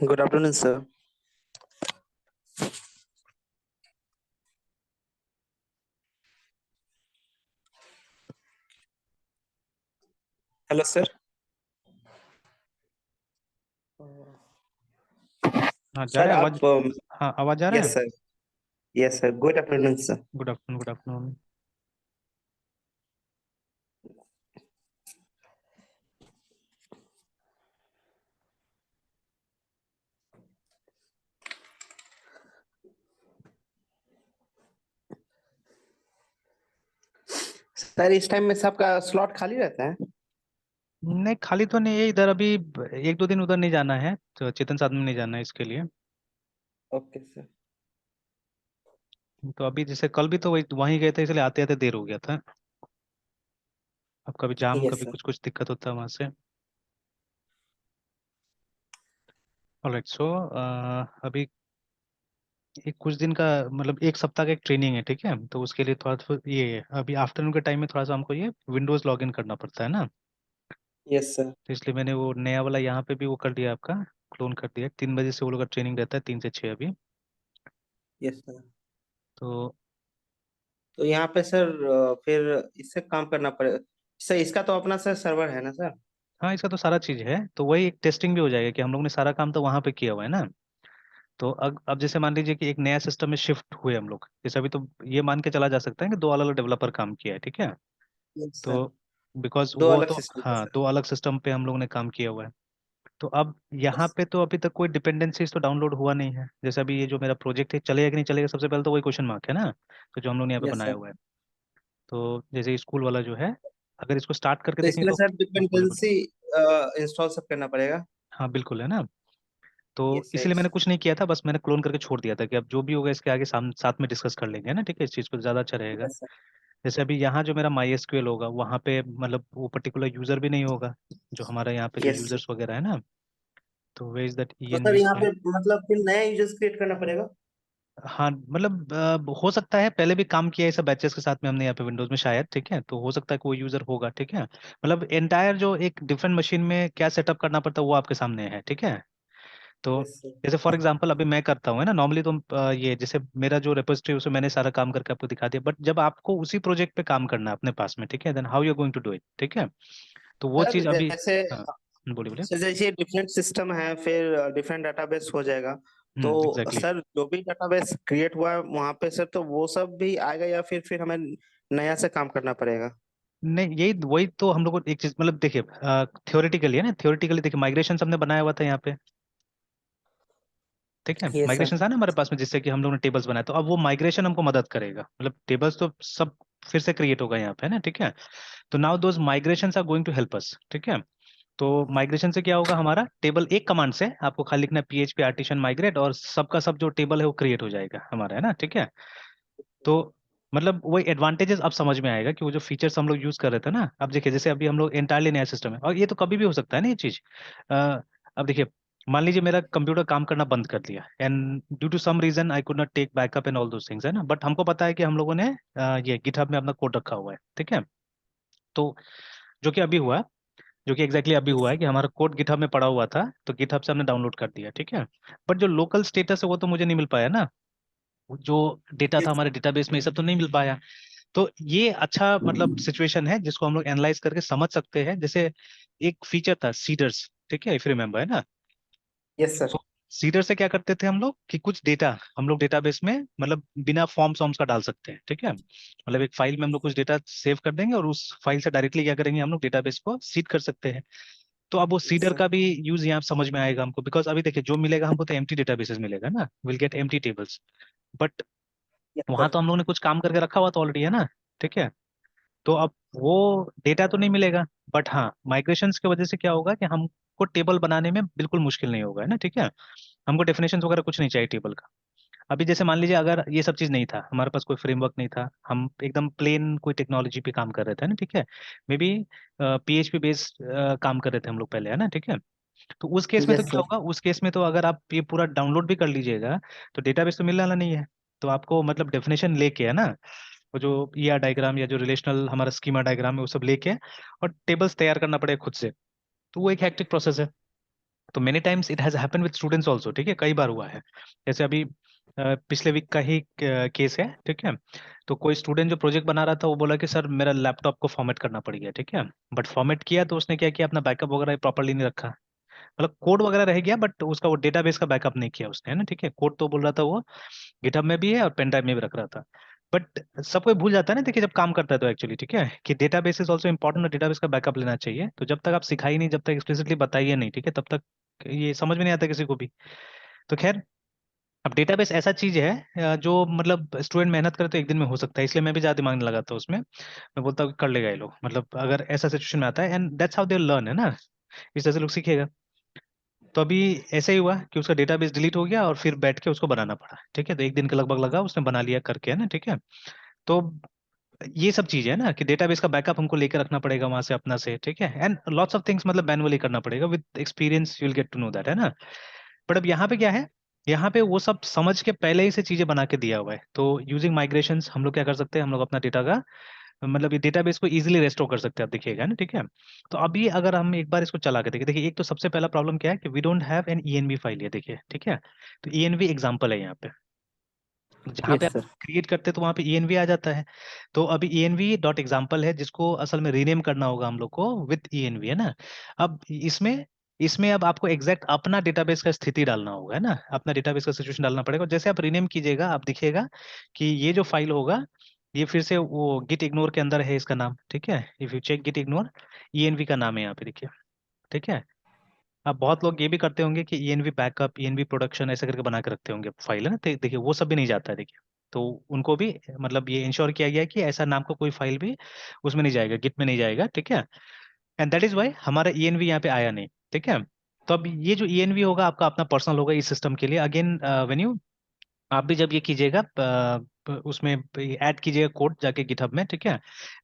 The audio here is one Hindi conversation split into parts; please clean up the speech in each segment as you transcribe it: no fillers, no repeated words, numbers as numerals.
Good afternoon, sir. Hello, sir. हाँ जा Sir, रहा है आप आवाज। हाँ आवाज जा रहा yes, है। sir. Yes, sir. Good afternoon, sir. Good afternoon good afternoon. Sir इस टाइम में सबका स्लॉट खाली रहता है? नहीं खाली तो नहीं है इधर अभी। एक दो दिन उधर नहीं जाना है तो चेतन साथ में नहीं जाना है इसके लिए। Okay sir. तो अभी जैसे कल भी तो वही वहीं गए थे इसलिए आते आते देर हो गया था। अब कभी जाम यस कभी सर। कुछ कुछ दिक्कत होता है वहां से। ऑलराइट सो अभी एक कुछ दिन का मतलब एक सप्ताह का एक ट्रेनिंग है ठीक है। तो उसके लिए थोड़ा ये अभी आफ्टरनून के टाइम में थोड़ा सा हमको ये विंडोज लॉग इन करना पड़ता है ना। Yes sir. तो इसलिए मैंने वो नया वाला यहाँ पे भी वो कर दिया आपका क्लोन कर दिया। 3 बजे से वो लोग का ट्रेनिंग रहता है 3 से 6 अभी। Yes sir. तो तो यहाँ पे सर फिर इससे काम करना पड़ेगा। सर इसका तो अपना सर सर्वर है ना सर? हाँ इसका तो सारा चीज़ है तो वही एक टेस्टिंग भी हो जाएगा कि हम लोग ने सारा काम तो वहाँ पे किया हुआ है ना। तो अब जैसे मान लीजिए कि एक नया सिस्टम में शिफ्ट हुए हम लोग जैसे अभी तो ये मान के चला जा सकता है कि दो अलग अलग डेवलपर काम किया है ठीक है। Yes sir. तो बिकॉज दो वो अलग तो सिस्टम है हाँ सर। दो अलग सिस्टम पे हम लोग ने काम किया हुआ है। तो अब यहाँ यस। पे तो अभी तक कोई डिपेंडेंसीज तो डाउनलोड हुआ नहीं है जैसे अभी ये जो मेरा प्रोजेक्ट है चलेगा कि नहीं चलेगा सबसे पहले तो वही क्वेश्चन मार्क है ना। तो जो हम लोग ने यहाँ पे यस बनाया सर। हुआ है। तो जैसे स्कूल वाला जो है अगर इसको स्टार्ट करके तो देखेंगे इसमें तो सर बोले बोले। डिपेंडेंसी इंस्टॉल सब करना पड़ेगा? हाँ बिल्कुल है ना। तो यस इसलिए सर। मैंने कुछ नहीं किया था बस मैंने क्लोन करके छोड़ दिया था कि अब जो भी होगा इसके आगे साथ में डिस्कस कर लेंगे है ना ठीक है इस चीज़ को ज़्यादा अच्छा रहेगा। Yes sir. जैसे अभी यहाँ जो मेरा माई एसक्यूएल होगा वहाँ पे मतलब वो पर्टिकुलर यूज़र भी नहीं होगा जो हमारा यहाँ पे जो यस सर। यूज़र्स वगैरह है ना। तो वे इज़ दैट तो सर ENV यहाँ पे फाइल। मतलब फिर नया यूजर्स क्रिएट करना पड़ेगा? हाँ मतलब हो सकता है पहले भी काम किया है सब बैचेस के साथ में हमने यहाँ पे विंडोज में शायद ठीक है तो हो सकता है कोई यूज़र होगा ठीक है। मतलब एंटायर जो एक डिफरेंट मशीन में क्या सेटअप करना पड़ता है वो आपके सामने है ठीक है। तो यस सर। जैसे फॉर एग्जांपल अभी मैं करता हूँ है ना नॉर्मली तो ये जैसे मेरा जो रेपोजिटरी है उसमें मैंने सारा काम करके आपको दिखा दिया बट जब आपको उसी प्रोजेक्ट पे काम करना है अपने पास में ठीक है then how you going to do it ठीक है। तो वो सर चीज़ अभी जैसे हाँ बोलिए बोलिए। सर जैसे डिफरेंट सिस्टम है फिर डिफरेंट डेटाबेस हो जाएगा। तो एग्जैक्टली। सर जो भी डेटाबेस क्रिएट हुआ है वहां पे सर तो वो सब भी आएगा या फिर हमें नया से काम करना पड़ेगा? नहीं यही वही तो हम लोग को एक चीज मतलब देखिए थ्योरेटिकली है ना थ्योरेटिकली देखिए माइग्रेशन हमने बनाया हुआ था यहाँ पे ठीक है। Yes sir. माइग्रेशन था ना हमारे पास में जिससे कि हम लोग ने टेबल्स बनाए तो अब वो माइग्रेशन हमको मदद करेगा मतलब टेबल्स तो सब फिर से क्रिएट होगा यहाँ पे है ना ठीक है। तो now those migrations are going to help us ठीक है। तो माइग्रेशन से क्या होगा हमारा टेबल एक कमांड से आपको खाली लिखना है PHP आर्टिशन माइग्रेट और सबका सब जो टेबल है वो क्रिएट हो जाएगा हमारा है ना ठीक है। तो मतलब वही एडवांटेजेस अब समझ में आएगा कि वो जो फीचर्स हम लोग यूज कर रहे थे ना अब देखिए जैसे अभी हम लोग एंटायरली नया सिस्टम है और ये तो कभी भी हो सकता है ना ये चीज। अब देखिए मान लीजिए मेरा कंप्यूटर काम करना बंद कर दिया and due to some reason I could not take backup and all those things है ना बट हमको पता है कि हम लोगों ने ये गिटहब में अपना कोड रखा हुआ है ठीक है। तो जो कि अभी हुआ जो कि एग्जैक्टली अभी हुआ है कि हमारा कोड गिटहब में पड़ा हुआ था तो गिटहब से हमने डाउनलोड कर दिया ठीक है। बट जो लोकल स्टेटस है वो तो मुझे नहीं मिल पाया ना। जो डेटा था यस हमारे डेटाबेस में ये सब तो नहीं मिल पाया। तो ये अच्छा मतलब सिचुएशन है जिसको हम लोग एनालाइज करके समझ सकते हैं जैसे एक फीचर था सीडर्स ठीक है इफ रिमेम्बर है ना। Yes sir. तो सीडर से क्या करते थे हम लोग कि कुछ डेटा हम लोग डेटाबेस में मतलब बिना फॉर्म्स का डाल सकते हैं ठीक है। मतलब एक फाइल में हम लोग कुछ डेटा सेव कर देंगे और उस फाइल से डायरेक्टली क्या करेंगे हम लोग डेटाबेस को सीड कर सकते हैं। तो अब वो यस सीडर सर। का भी यूज यहाँ समझ में आएगा हमको बिकॉज अभी देखिए जो मिलेगा हमको तो एम्प्टी डेटाबेसेस मिलेगा ना will get empty tables. But yes वहां सर। तो हम लोगों ने कुछ काम करके रखा हुआ तो ऑलरेडी है ना ठीक है। तो अब वो डेटा तो नहीं मिलेगा बट हाँ माइग्रेशंस की वजह से क्या होगा कि हमको टेबल बनाने में बिल्कुल मुश्किल नहीं होगा है ना ठीक है। हमको डेफिनेशन वगैरह कुछ नहीं चाहिए टेबल का। अभी जैसे मान लीजिए अगर ये सब चीज़ नहीं था हमारे पास कोई फ्रेमवर्क नहीं था हम एकदम प्लेन कोई टेक्नोलॉजी पे काम कर रहे थे ना ठीक है। मे बी PHP बेस्ड काम कर रहे थे हम लोग पहले है ना ठीक है। तो उस केस में तो यस क्या सर। होगा उस केस में तो अगर आप ये पूरा डाउनलोड भी कर लीजिएगा तो डेटाबेस तो मिलने वाला नहीं है। तो आपको मतलब डेफिनेशन लेके है ना वो जो ER डायग्राम या जो रिलेशनल हमारा स्कीमा डायग्राम है वो सब लेके और टेबल्स तैयार करना पड़ेगा खुद से। तो वो एक हेक्टिक प्रोसेस है। तो many times it has happened with students also, ठीक है, कई बार हुआ है। जैसे अभी पिछले वीक का ही केस है, ठीक है। तो कोई स्टूडेंट जो प्रोजेक्ट बना रहा था वो बोला कि सर मेरा लैपटॉप को फॉर्मेट करना पड़ गया, ठीक है। बट फॉर्मेट किया तो उसने क्या किया, अपना बैकअप वगैरह प्रॉपरली नहीं रखा। मतलब कोड वगैरह रह गया बट उसका वो डेटाबेस का बैकअप नहीं किया उसने, है ना, ठीक है। कोड तो बोल रहा था वो गिटहब में भी है और पेन ड्राइव में भी रख रहा था। बट सब कोई भूल जाता है ना, देखिए जब काम करता है तो एक्चुअली, ठीक है, कि डेटाबेस इज ऑल्सो इंपॉर्टेंट और डेटाबेस का बैकअप लेना चाहिए। तो जब तक आप सिखाई नहीं, जब तक एक्सप्लिसिटली बताइए नहीं, ठीक है, तब तक ये समझ में नहीं आता किसी को भी। तो खैर, अब डेटाबेस ऐसा चीज है जो मतलब स्टूडेंट मेहनत करे तो एक दिन में हो सकता है, इसलिए मैं भी ज्यादा दिमाग नहीं लगाता उसमें। मैं बोलता हूँ कि कर लेगा ये लोग, मतलब अगर ऐसा सिचुएशन में आता है, and that's how they learn, है ना, इस तरह से लोग सीखेगा। तो अभी ऐसे ही हुआ कि उसका डेटाबेस डिलीट हो गया और फिर बैठ के उसको बनाना पड़ा, ठीक है। तो एक दिन के लगभग लगा, उसने बना लिया करके, है ना, ठीक है। तो ये सब चीज है ना कि डेटाबेस का बैकअप हमको लेकर रखना पड़ेगा वहां से अपना से, ठीक है। एंड लॉट्स ऑफ थिंग्स मतलब मैनुअली करना पड़ेगा, with experience you will get to know that, है ना। बट अब यहाँ पे क्या है, यहाँ पे वो सब समझ के पहले ही से चीजें बना के दिया हुआ है। तो यूजिंग माइग्रेशंस हम लोग क्या कर सकते हैं, हम लोग अपना डेटा का मतलब ये डेटाबेस को इजीली रेस्टोर कर सकते हैं, आप देखिएगा ना, ठीक है। तो अभी अगर हम एक बार इसको चला के देखें, देखिए एक तो सबसे पहला प्रॉब्लम क्या है कि we don't have an ENV file, ये देखिए, ठीक है। तो ईएनवी एग्जांपल है यहाँ पे, जहाँ पे यस आप सर। क्रिएट करते हैं तो वहाँ पे ईएनवी आ जाता है। तो अभी ईएनवी डॉट एग्जाम्पल है, जिसको असल में रीनेम करना होगा हम लोग को विथ ईएनवी, है ना। अब इसमें इसमें अब आपको एग्जैक्ट अपना डेटाबेस का स्थिति डालना होगा, है ना, अपना डेटाबेस का सिचुएशन डालना पड़ेगा। जैसे आप रीनेम कीजिएगा, आप दिखेगा कि ये जो फाइल होगा, ये फिर से वो गिट इग्नोर के अंदर है इसका नाम, ठीक है। If you check git ignore, ENV का नाम है यहाँ पे, देखिए, ठीक है। अब बहुत लोग ये भी करते होंगे कि ईएनवी बैकअप, ईएनवी प्रोडक्शन ऐसे करके बना के रखते होंगे फाइल, है ना। तो देखिए वो सब भी नहीं जाता है, देखिए। तो उनको भी मतलब ये इंश्योर किया गया है कि ऐसा नाम का कोई फाइल भी उसमें नहीं जाएगा, गिट में नहीं जाएगा, ठीक है। एंड दैट इज वाई हमारा ईएनवी यहाँ पे आया नहीं, ठीक है। तो अब ये जो ईएनवी होगा आपका अपना पर्सनल होगा इस सिस्टम के लिए। अगेन व्हेन यू, आप भी जब ये कीजिएगा उसमें ऐड कीजिएगा कोड जाके गिटहब में, ठीक है।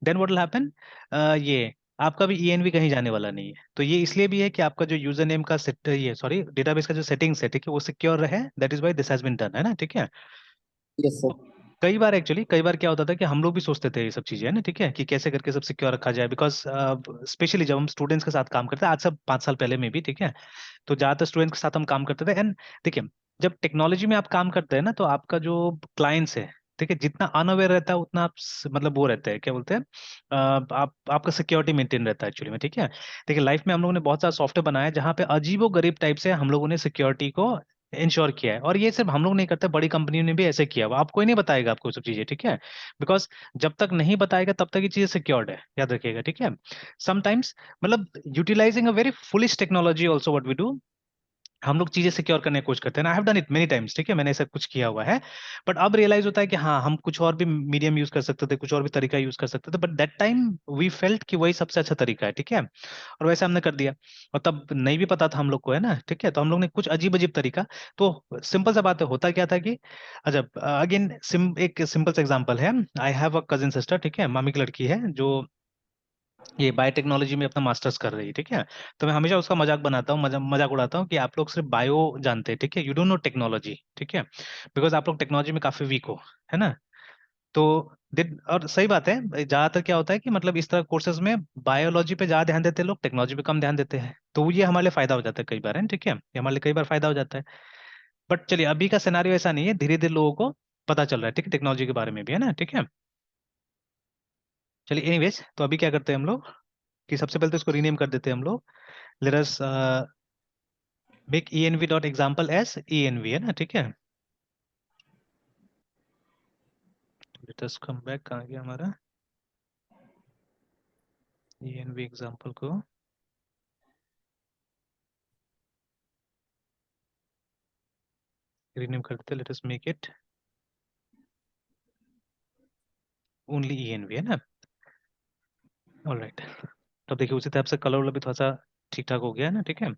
देन व्हाट विल हैपन, ये आपका भी ईएनवी कहीं जाने वाला नहीं है। तो ये इसलिए भी है कि आपका जो यूजर नेम का सेट, ये सॉरी डेटाबेस का जो सेटिंग्स है, ठीक है, वो सिक्योर रहे। That is why this has been done, है ना, ठीक है। Yes sir. तो कई बार एक्चुअली, कई बार क्या होता था कि हम लोग भी सोचते थे ये सब चीजें, है ना, ठीक है, कि कैसे करके सब सिक्योर रखा जाए। बिकॉज स्पेशली जब हम स्टूडेंट्स के साथ काम करते हैं, आज से 5 साल पहले में भी, ठीक है, तो ज्यादातर स्टूडेंट्स के साथ हम काम करते थे। एंड देखिए, जब टेक्नोलॉजी में आप काम करते हैं ना, तो आपका जो क्लाइंट्स है, ठीक है, जितना अनअवेयर रहता है उतना आप मतलब वो रहते हैं, क्या बोलते हैं, आप आपका सिक्योरिटी मेंटेन रहता है एक्चुअली में, ठीक है। देखिए लाइफ में हम लोगों ने बहुत सारा सॉफ्टवेयर बनाया है जहाँ पे अजीबो गरीब टाइप से हम लोगों ने सिक्योरिटी को इंश्योर किया है। और ये सिर्फ हम लोग नहीं करते, बड़ी कंपनियों ने भी ऐसे किया हुआ। आप कोई नहीं बताएगा आपको सब चीजें, ठीक है। बिकॉज जब तक नहीं बताएगा तब तक ये चीजें सिक्योर्ड है, याद रखिएगा, ठीक है। समटाइम्स मतलब utilising a very foolish technology also what we do, हम लोग चीजें सिक्योर करने की कोशिश करते हैं। I have done it many times, ठीक है, मैंने ऐसा कुछ किया हुआ है। बट अब रियलाइज होता है कि हाँ, हम कुछ और भी मीडियम यूज कर सकते थे, कुछ और भी तरीका यूज कर सकते थे, but that time we felt कि वही सबसे अच्छा तरीका है, ठीक है। और वैसे हमने कर दिया, और तब नहीं भी पता था हम लोग को, है ना, ठीक है। तो हम लोग ने कुछ अजीब अजीब तरीका, तो सिंपल सा बात है, होता क्या था कि अच्छा, अगेन एक सिंपल सा एग्जांपल है। I have a cousin sister, ठीक है, मामी की लड़की है, जो ये बायोटेक्नोलॉजी में अपना मास्टर्स कर रही है, ठीक है। तो मैं हमेशा उसका मजाक बनाता हूँ, मजाक उड़ाता हूँ कि आप लोग सिर्फ बायो जानते हैं, ठीक है, यू डोंट नो टेक्नोलॉजी, ठीक है, बिकॉज आप लोग टेक्नोलॉजी में काफी वीक हो, है ना। तो और सही बात है, ज्यादातर क्या होता है कि मतलब इस तरह कोर्सेज में बायोलॉजी पे ज्यादा ध्यान देते हैं लोग, टेक्नोलॉजी पे कम ध्यान देते हैं। तो ये हमारे लिए फायदा हो जाता है कई बार, है ना, ठीक है, ये हमारे लिए कई बार फायदा हो जाता है। बट चलिए, अभी का सिनारियो ऐसा नहीं है, धीरे धीरे लोगों को पता चल रहा है, ठीक है, टेक्नोलॉजी के बारे में भी, है ना, ठीक है। चलिए एनीवेज, तो अभी क्या करते हैं हम लोग कि सबसे पहले तो इसको रीनेम कर देते हैं हम लोग। Let us make env dot example S env, है ना, ठीक है। लेट अस कम बैक, कहाँ गया हमारा env एग्जाम्पल को रीनेम कर देते, let us make it only env, है ना। ऑलराइट, तो देखिए उसी तरह से कलर वाला भी थोड़ा सा ठीक ठाक हो गया है ना, ठीक है।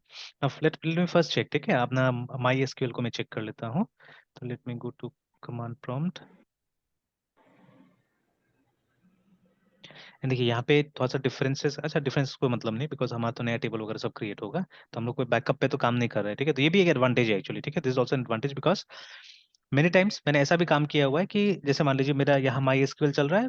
अब लेट मी फर्स्ट चेक, ठीक है, अपना माई एसक्यूएल को मैं चेक कर लेता हूँ। तो let me go to command prompt. देखिए यहाँ पे थोड़ा सा डिफरेंसेस, अच्छा डिफरेंस कोई मतलब नहीं, बिकॉज हमारा तो नया टेबल वगैरह सब क्रिएट होगा, तो हम लोग कोई बैकअप पे तो काम नहीं कर रहे हैं, ठीक है। तो ये भी एक एडवांटेज है एक्चुअली, ठीक है, this is also advantage because many times मैंने ऐसा भी काम किया हुआ है कि जैसे मान लीजिए मेरा यहाँ माई एसक्यूएल चल रहा है,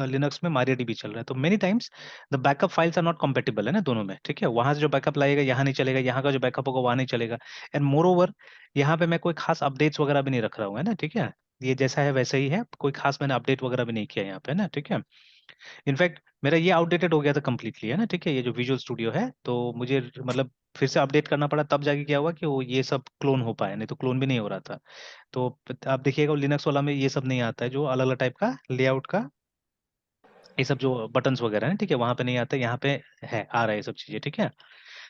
लिनक्स में MariaDB चल रहा है, तो many times the backup files are not compatible है ना दोनों में, ठीक है। वहां से जो बैकअप लाएगा यहाँ नहीं चलेगा, यहाँ का जो बैकअप होगा वहाँ नहीं चलेगा। एंड मोर ओवर यहाँ पे मैं कोई खास अपडेट्स वगैरह भी नहीं रख रहा हूँ, है ना, ठीक है। ये जैसा है वैसे ही है, कोई खास मैंने अपडेट वगैरह भी नहीं किया यहाँ पे, है ना, ठीक है। इनफैक्ट मेरा ये आउटडेटेड हो गया था कम्प्लीटली, है ना, ठीक है। ये जो विजुअल स्टूडियो है तो मुझे मतलब फिर से अपडेट करना पड़ा, तब जाके क्या हुआ कि वो ये सब क्लोन हो पाया, नहीं तो क्लोन भी नहीं हो रहा था। तो आप देखिएगा लिनक्स वाला में ये सब नहीं आता है, जो अलग अलग टाइप का लेआउट का ये सब जो बटन्स वगैरह है, ठीक है, वहां पे नहीं आता है, यहाँ पे है, आ रहा है ये सब चीजें, ठीक है।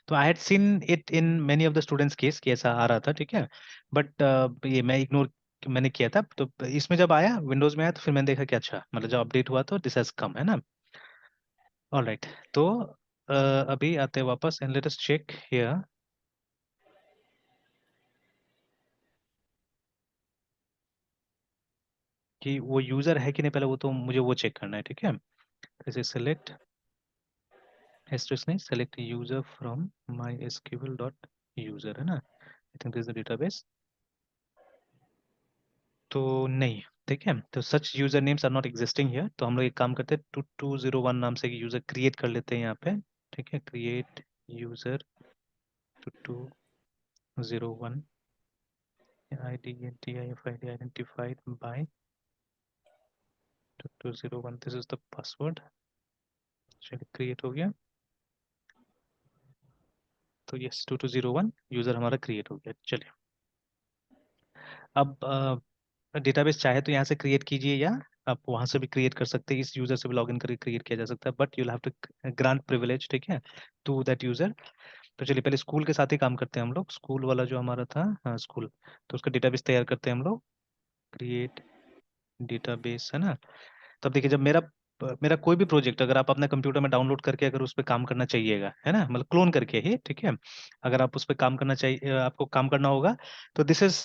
तो I had seen it in many of the students case कि ऐसा आ रहा था, ठीक है। बट ये मैं इग्नोर मैंने किया था। तो इसमें जब आया विंडोज में आया तो फिर मैंने देखा कि अच्छा मतलब जब अपडेट हुआ तो दिस हैज कम, है ना। ऑलराइट, तो अभी आते हैं वापस and let us check here कि वो यूजर है कि नहीं, पहले वो तो मुझे वो चेक करना है, ठीक है। जैसे सेलेक्ट एस्ट्रिक्स नहीं, select user from MySQL dot user, है ना, I think this is the database. तो नहीं, ठीक है, तो such user names are not existing here. तो हम लोग एक काम करते हैं, 2201 नाम से एक यूजर क्रिएट कर लेते हैं यहाँ पे, ठीक है। Create user 2201 IDNTIFID identified by 2201, this is the password. चलिए क्रिएट हो गया। तो यस 2201 यूजर हमारा क्रिएट हो गया। चलिए अब डेटाबेस चाहे तो यहाँ से क्रिएट कीजिए, या आप वहां से भी क्रिएट कर सकते हैं, इस यूजर से भी लॉगिन करके क्रिएट किया जा सकता है, but you have to grant privilege, ठीक है, टू दैट यूजर। तो चलिए पहले स्कूल के साथ ही काम करते हैं हम लोग, स्कूल वाला जो हमारा था, हाँ स्कूल, तो उसका डेटाबेस तैयार करते हैं हम लोग। क्रिएट डेटाबेस, है ना। तब देखिए जब मेरा मेरा कोई भी प्रोजेक्ट अगर आप अपने कंप्यूटर में डाउनलोड करके अगर उस पर काम करना चाहिएगा, है ना, मतलब क्लोन करके ही, ठीक है, अगर आप उस पर काम करना चाहिए, आपको काम करना होगा, तो this is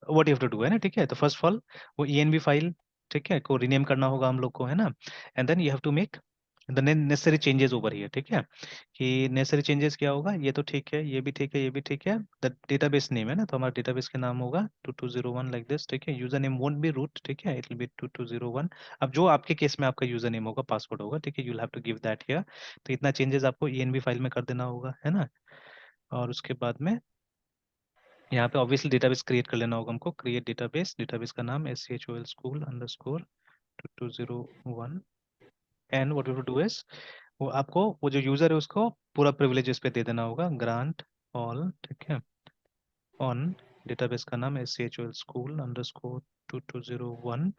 what you have to do, है ना, ठीक है। तो फर्स्ट ऑफ ऑल वो ENV फाइल, ठीक है, को रीनेम करना होगा हम लोग को, है ना। And then you have to make the necessary changes over here, ठीक है। कि नेसेसरी चेंजेस क्या होगा, ये तो ठीक है, ये भी ठीक है, ये भी ठीक है। द डेटाबेस नेम, है ना, तो हमारा डेटाबेस का नाम होगा 2201 लाइक दिस, ठीक है। User name won't be root, ठीक है, इट विल बी 2201। अब जो आपके केस में आपका यूजर नेम होगा, पासवर्ड होगा, ठीक है, you will have to give that here. तो इतना चेंजेस आपको ENV फाइल में कर देना होगा, है ना। और उसके बाद में यहाँ पे ऑब्वियसली डेटाबेस क्रिएट कर लेना होगा हमको। क्रिएट डेटाबेस, डेटाबेस का नाम SCHOL school underscore 2201। And what you do is वो आपको वो जो यूजर है उसको पूरा प्रिविलेज इस पे दे देना होगा, ग्रांट ऑल, ठीक है, ऑन डेटाबेस का नाम SCHOL स्कूल अंडरस्कोर 2201,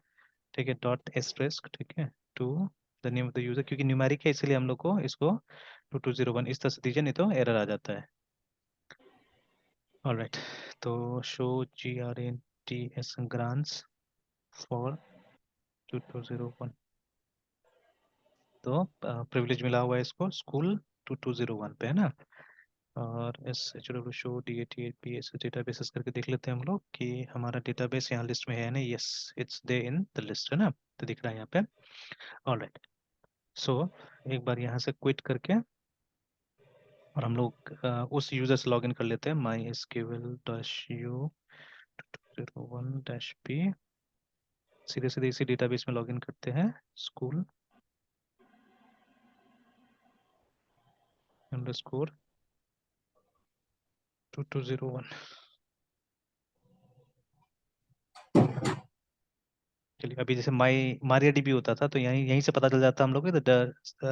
ठीक है, डॉट एस्ट्रिस्क, ठीक है, to the name of the user, क्योंकि न्यूमेरिक है इसलिए हम लोग को इसको 2201 इस तरह से दीजिए, नहीं तो एरर आ जाता है। ऑलराइट, तो शो GRANTS ग्रांट्स फॉर 2201, तो प्रिविलेज मिला हुआ है इसको स्कूल 2201 पे, है ना। और SHW शो DATAPS डेटाबेसेस करके देख लेते हैं हम लोग कि हमारा डेटाबेस यहाँ लिस्ट में है ना। Yes, it's they in the list, है ना, तो दिख रहा है यहाँ पे। ऑलराइट, सो एक बार यहाँ से क्विट करके और हम लोग उस यूजर से लॉगिन कर लेते हैं, mysql-u-01-p, सीधे सीधे इसी डेटाबेस में लॉगिन करते हैं, स्कूल अंडरस्कोर 2201। चलिए अभी जैसे MariaDB होता था तो यहीं यहीं से पता चल जाता है हम लोग को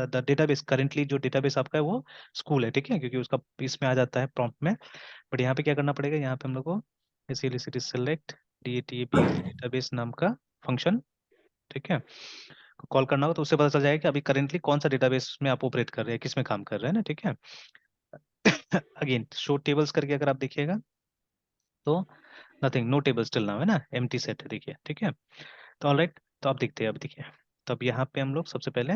द डेटाबेस करेंटली जो डेटाबेस आपका है वो स्कूल है, ठीक है, क्योंकि उसका इसमें आ जाता है प्रॉम्प्ट में। बट यहाँ पे क्या करना पड़ेगा, यहाँ पे हम लोग को इसीलिए सेलेक्ट DATABS डेटाबेस नाम का फंक्शन, ठीक है, को कॉल करना होगा, तो उससे पता चल जाएगा कि अभी करेंटली कौन सा डेटाबेस में आप ऑपरेट कर रहे हैं, किस में काम कर रहे हैं ना, ठीक है। अगेन शो टेबल्स करके अगर आप देखिएगा तो nothing, no table still now, है ना, एम्प्टी सेट है, देखिए, ठीक है। तो ऑलराइट, तो आप देखते हैं, अब देखिए, तो अब यहाँ पे हम लोग सबसे पहले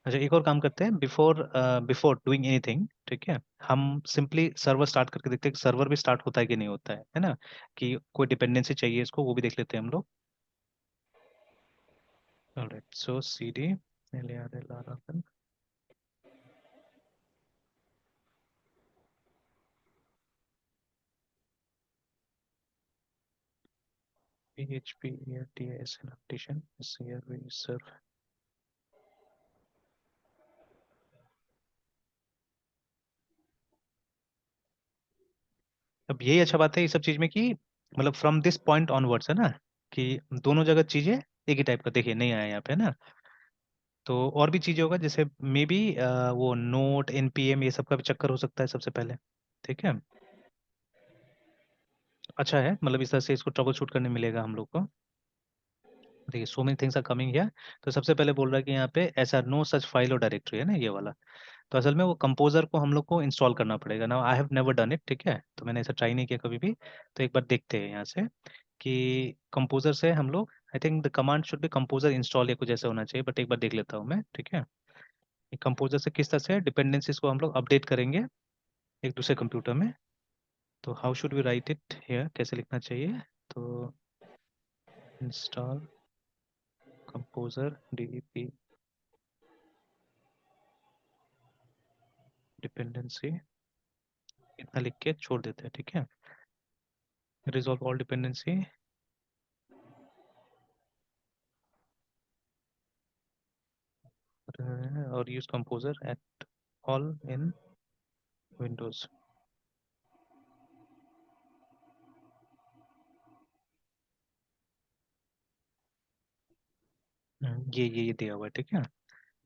अच्छा एक और काम करते हैं, बिफोर बिफोर डूइंग एनीथिंग, ठीक है, हम सिंपली सर्वर स्टार्ट करके देखते हैं कि सर्वर भी स्टार्ट होता है कि नहीं होता है ना, कि कोई डिपेंडेंसी चाहिए इसको, वो भी देख लेते हैं हम लोग। Alright, so cd lrl PHP TIS annotation here we serve। अब यही अच्छा बात है इस सब चीज में कि मतलब फ्रॉम दिस पॉइंट ऑनवर्ड्स है ना, कि दोनों जगह चीजें एक ही टाइप का देखिए नहीं आया यहाँ पे ना। तो और भी चीजें होगा जैसे मे बी वो नोट एनपीएम ये सब का भी चक्कर हो सकता है सबसे पहले। ठीक है, अच्छा है मतलब इस तरह से इसको ट्रबल शूट करने मिलेगा हम लोग को। देखिए so many things are coming here. तो सबसे पहले बोल रहा है कि यहाँ पे ऐसा नो सच फाइल और डायरेक्टरी है ना ये वाला। तो असल में वो कंपोजर को हम लोग को इंस्टॉल करना पड़ेगा ना, I have never done it, ठीक है, तो मैंने ऐसा ट्राई नहीं किया कभी भी। तो एक बार देखते हैं यहाँ से कि कंपोजर से हम लोग, I think the command should be composer install या कुछ ऐसा होना चाहिए, बट एक बार देख लेता हूँ मैं, ठीक है। कंपोजर से किस तरह से डिपेंडेंसीज को हम लोग अपडेट करेंगे एक दूसरे कंप्यूटर में। तो how should we write it here, कैसे लिखना चाहिए। तो इंस्टॉल कंपोजर डीईपी डिपेंडेंसी, इतना लिख के छोड़ देते हैं, ठीक है। रिजॉल्व ऑल डिपेंडेंसी और use composer at all in Windows. ये दिया हुआ है, ठीक है।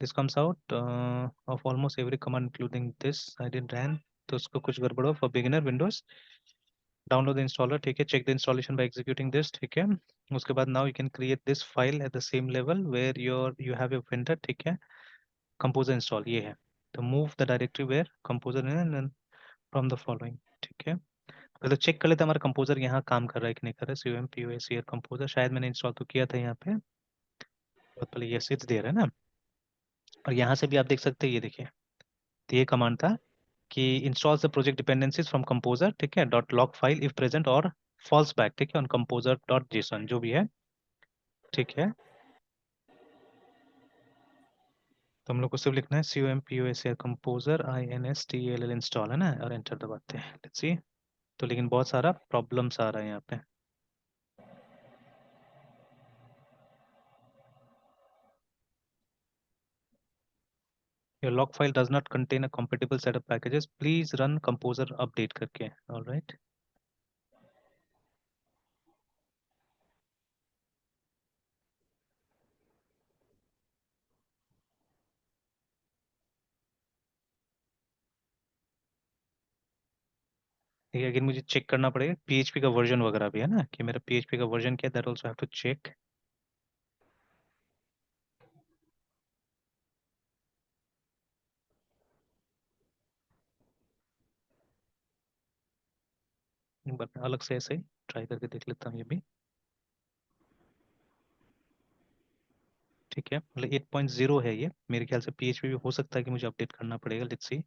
This comes out of almost every command including this I did ran. तो उसको कुछ गड़बड़ हो for beginner Windows, download the installer, ठीक है, check the installation by executing this, ठीक है। उसके बाद now you can create this file at the same level where your you have your printer, ठीक है। कंपोजर इंस्टॉल ये है। तो move the directory where composer from the following, ठीक है। पहले चेक कर लेते हैं हमारा कंपोजर यहाँ काम कर रहा है कि नहीं कर रहा है। COM POS ईयर कंपोजर शायद मैंने इंस्टॉल तो किया था यहाँ पे, बहुत पहले ये स्विच दे रहा है ना। और यहाँ से भी आप देख सकते हैं, ये देखिए, तो ये कमांड था कि install the project dependencies from composer, ठीक है, dot log file if present और फॉल्स बैक, ठीक है, ऑन कंपोजर डॉट जेसन जो भी है, ठीक है। तो हम लोग को सिर्फ लिखना है COM POS year composer INSTALL install है ना, और एंटर दबाते हैं, लेट्स सी। तो लेकिन बहुत सारा प्रॉब्लम्स आ रहा है यहाँ पे। Your log file does not contain a compatible set of packages. Please run composer update करके, all right। ठीक है, अगेन मुझे चेक करना पड़ेगा PHP का वर्जन वगैरह भी है ना, कि मेरा PHP का वर्जन क्या है, that also have to check. But अलग से ऐसे ही ट्राई करके देख लेता हूँ ये भी, ठीक है। मतलब 8.0 है ये, मेरे ख्याल से PHP भी हो सकता है कि मुझे अपडेट करना पड़ेगा, लेट्स सी।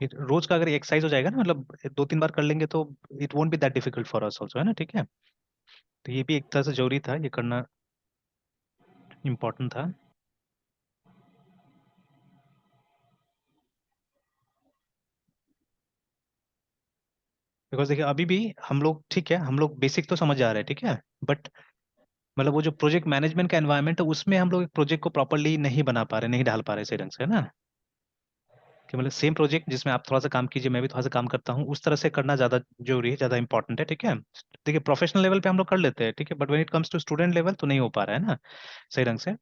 रोज का अगर एक्सरसाइज हो जाएगा ना, मतलब 2-3 बार कर लेंगे तो it won't be that difficult for us also, है ना, ठीक है। तो ये भी एक तरह से जरूरी था, ये करना इम्पोर्टेंट था। बिकॉज देखिए अभी भी हम लोग, ठीक है, हम लोग बेसिक तो समझ आ रहे हैं, ठीक है, बट मतलब वो जो प्रोजेक्ट मैनेजमेंट का एनवायरनमेंट है उसमें हम लोग एक प्रोजेक्ट को प्रॉपरली नहीं बना पा रहे, नहीं डाल पा रहे सही ढंग से, है ना। कि मतलब सेम प्रोजेक्ट जिसमें आप थोड़ा सा काम कीजिए मैं भी थोड़ा सा काम करता हूँ, उस तरह से करना ज़्यादा जरूरी है, ज़्यादा इंपॉर्टेंट है, ठीक है। देखिए प्रोफेशनल लेवल पे हम लोग कर लेते हैं, ठीक है, but when it comes to student level तो नहीं हो पा रहा है ना सही ढंग से।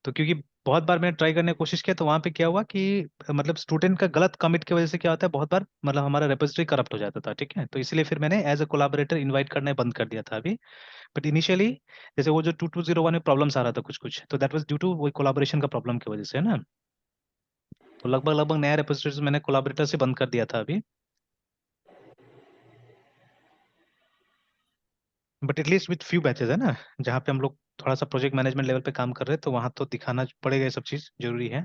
तो क्योंकि बहुत बार मैंने ट्राई करने की कोशिश किया तो वहाँ पे क्या हुआ कि मतलब स्टूडेंट का गलत कमिट की वजह से क्या होता है, बहुत बार मतलब हमारा रेपोजिटरी करप्ट हो जाता था, ठीक है। तो इसलिए फिर मैंने एज अ कोलाबरेटर इनवाइट करना बंद कर दिया था अभी। बट इनिशियली जैसे वो जो 2201 में प्रॉब्लम्स आ रहा था कुछ कुछ, तो दैट वाज ड्यू टू वो कोलाबोरेशन का प्रॉब्लम की वजह से, है ना। तो लगभग लगभग नया रेपोजिटरीज मैंने कोलाबरेटर से बंद कर दिया था अभी। But at least with few batches है ना, जहाँ पे हम लोग थोड़ा सा प्रोजेक्ट मैनेजमेंट लेवल पे काम कर रहे हैं, तो वहाँ तो दिखाना पड़ेगा, ये सब चीज़ जरूरी है।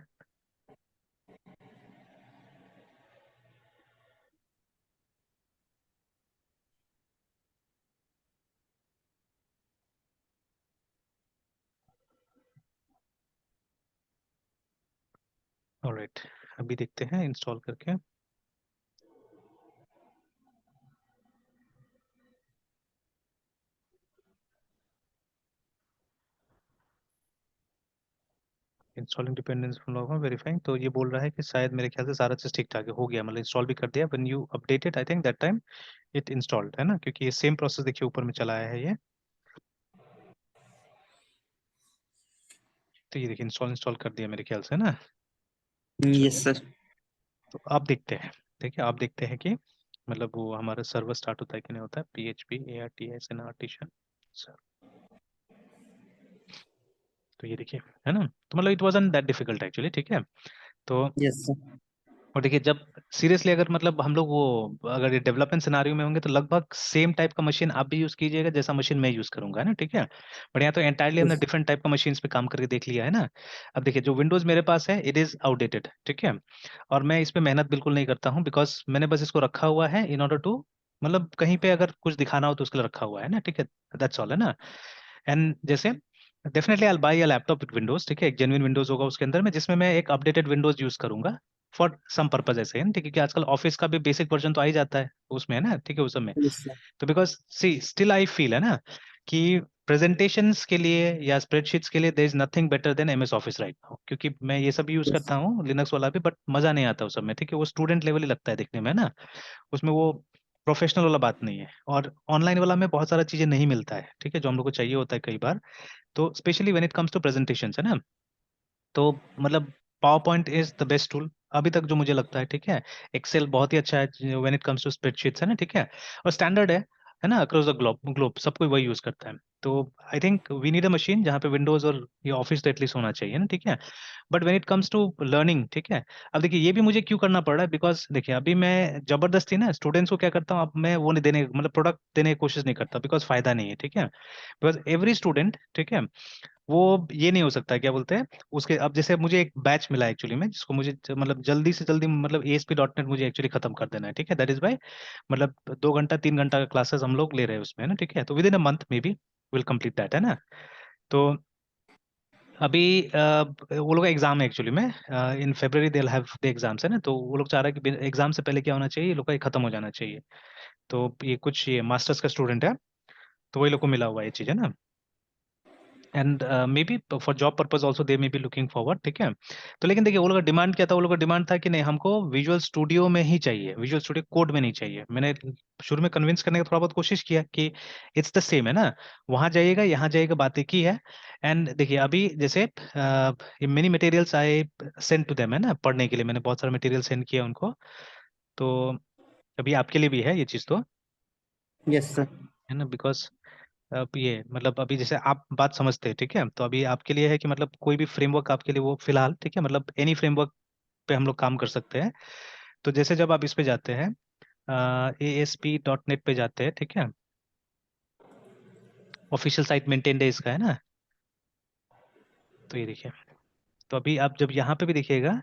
ऑलराइट, अभी देखते हैं इंस्टॉल करके। Installing dependency from log verifying, तो ये बोल रहा है कि शायद मेरे ख्याल से सारा चीज ठीक ठाक हो गया, मतलब इंस्टॉल भी कर दिया। When you updated I think that time it installed, है ना, क्योंकि ये सेम प्रोसेस देखिए ऊपर में चला आया है ये। तो ये देखिए इंस्टॉल इंस्टॉल कर दिया मेरे ख्याल से ना। यस चलिए, सर। तो आप देखते हैं, देखिए आप देखते हैं कि मतलब वो हमारा सर्वर स्टार्ट होता है कि नहीं होता है, PHP ARTSNR सर। तो ये देखिए, है ना, तो मतलब it wasn't that difficult actually, ठीक है। तो यस सर। और देखिए जब सीरियसली अगर मतलब हम लोग वो अगर ये डेवलपमेंट सिनारियो में होंगे तो लगभग सेम टाइप का मशीन आप भी यूज कीजिएगा जैसा मशीन मैं यूज करूंगा, है ना, ठीक है। बट यहाँ तो एंटायरली हमने यस डिफरेंट टाइप का मशीन्स पे काम करके देख लिया है ना। अब देखिए जो विंडोज मेरे पास है इट इज आउटडेटेड, ठीक है, और मैं इस पे मेहनत बिल्कुल नहीं करता हूँ, बिकॉज मैंने बस इसको रखा हुआ है इन ऑर्डर टू, मतलब कहीं पे अगर कुछ दिखाना हो तो उसके लिए रखा हुआ है ना, ठीक है, दैट्स ऑल, है ना। एंड जैसे definitely I by a laptop with Windows, ठीक है, एक जेन्युइन विंडोज होगा उसके अंदर में जिसमें मैं एक अपडेटेड विंडोज यूज करूंगा फॉर सम पर्पज ऐसे, है ना, ठीक है, कि आजकल ऑफिस का भी बेसिक वर्जन तो आ ही जाता है उसमें, है ना, ठीक है, उस समय। Yes sir. तो because see still I feel, है ना, कि प्रेजेंटेशंस के लिए या स्प्रेडशीट्स के लिए there is nothing better than MS office right now, क्योंकि मैं ये सब यूज यस करता हूँ लिनक्स वाला भी, बट मजा नहीं आता उस सब में, ठीक है, वो स्टूडेंट लेवल ही लगता है दिखने में, है ना, उसमें वो प्रोफेशनल वाला बात नहीं है, और ऑनलाइन वाला में बहुत सारा चीजें नहीं मिलता है, ठीक है, जो हम लोग को चाहिए होता है कई बार। तो specially when it comes to presentation, है ना, तो मतलब power point is the best tool अभी तक जो मुझे लगता है, ठीक है। एक्सेल बहुत ही अच्छा है when it comes to spreadsheets, है ना, ठीक है, और स्टैंडर्ड है ना, अक्रॉस द ग्लोब ग्लोब सब कोई वही यूज करता है। तो I think we need a machine जहाँ पे विंडोज और ये ऑफिस तो एटलीस्ट होना चाहिए ना, ठीक है। But when it comes to learning, ठीक है, अब देखिए ये भी मुझे क्यों करना पड़ रहा है, बिकॉज देखिए अभी मैं जबरदस्ती ना स्टूडेंट्स को क्या करता हूँ, अब मैं वो नहीं देने मतलब प्रोडक्ट देने की कोशिश नहीं करता, बिकॉज फायदा नहीं है, ठीक है, बिकॉज एवरी स्टूडेंट, ठीक है, वो ये नहीं हो सकता, क्या बोलते हैं उसके, अब जैसे मुझे एक बैच मिला एक्चुअली में जिसको मुझे मतलब जल्दी से जल्दी मतलब ASP.NET मुझे एक्चुअली खत्म कर देना है, ठीक है, दैट इज बाय मतलब 2 घंटा 3 घंटा का क्लासेस हम लोग ले रहे हैं उसमें, है ना, ठीक है, तो with in a month may be will complete that, है ना। तो अभी वो लोग का एग्जाम है एक्चुअली में, इन February they have the exams, है ना, तो वो लोग चाह रहा है कि एग्जाम से पहले क्या होना चाहिए, ये लोग का ये खत्म हो जाना चाहिए। तो ये कुछ ये मास्टर्स का स्टूडेंट है, तो वही लोग को मिला हुआ है ये चीज़, है ना। And may be for job purpose also they may be looking forward, ठीक है। तो लेकिन देखिए वो लोग का डिमांड क्या था, वो लोग का डिमांड था कि नहीं हमको विजुअल स्टूडियो में ही चाहिए, विजुअल स्टूडियो कोड में नहीं चाहिए। मैंने शुरू में कन्विंस करने का थोड़ा बहुत कोशिश किया कि इट्स द सेम, है ना, वहां जाइएगा यहाँ जाइएगा, बातें की है। एंड देखिए अभी जैसे ये many materials I send to them, है ना, पढ़ने के लिए मैंने बहुत सारा मटेरियल सेंड किया उनको। तो अभी आपके लिए भी है ये चीज़ तो, यस सर। है ना, बिकॉज अब ये मतलब अभी जैसे आप बात समझते हैं, ठीक है, तो अभी आपके लिए है कि मतलब कोई भी फ्रेमवर्क आपके लिए वो फिलहाल, ठीक है, मतलब एनी फ्रेमवर्क पे हम लोग काम कर सकते हैं। तो जैसे जब आप इस पे जाते हैं ASP.NET पे जाते हैं, ठीक है, ऑफिशियल साइट मेंटेन है इसका, है ना। तो ये देखिए, तो अभी आप जब यहाँ पे भी देखिएगा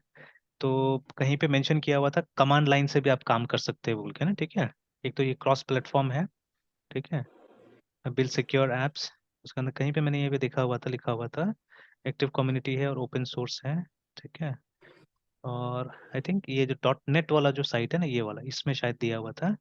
तो कहीं पे मेंशन किया हुआ था कमांड लाइन से भी आप काम कर सकते हैं बोल के ना, ठीक है। एक तो ये क्रॉस प्लेटफॉर्म है, ठीक है, बिल्ड सिक्योर एप्स, उसके अंदर कहीं पे मैंने ये भी देखा हुआ था, लिखा हुआ था एक्टिव कम्युनिटी है और ओपन सोर्स है, ठीक है। और आई थिंक ये जो .NET वाला जो साइट है ना, ये वाला इसमें शायद दिया हुआ था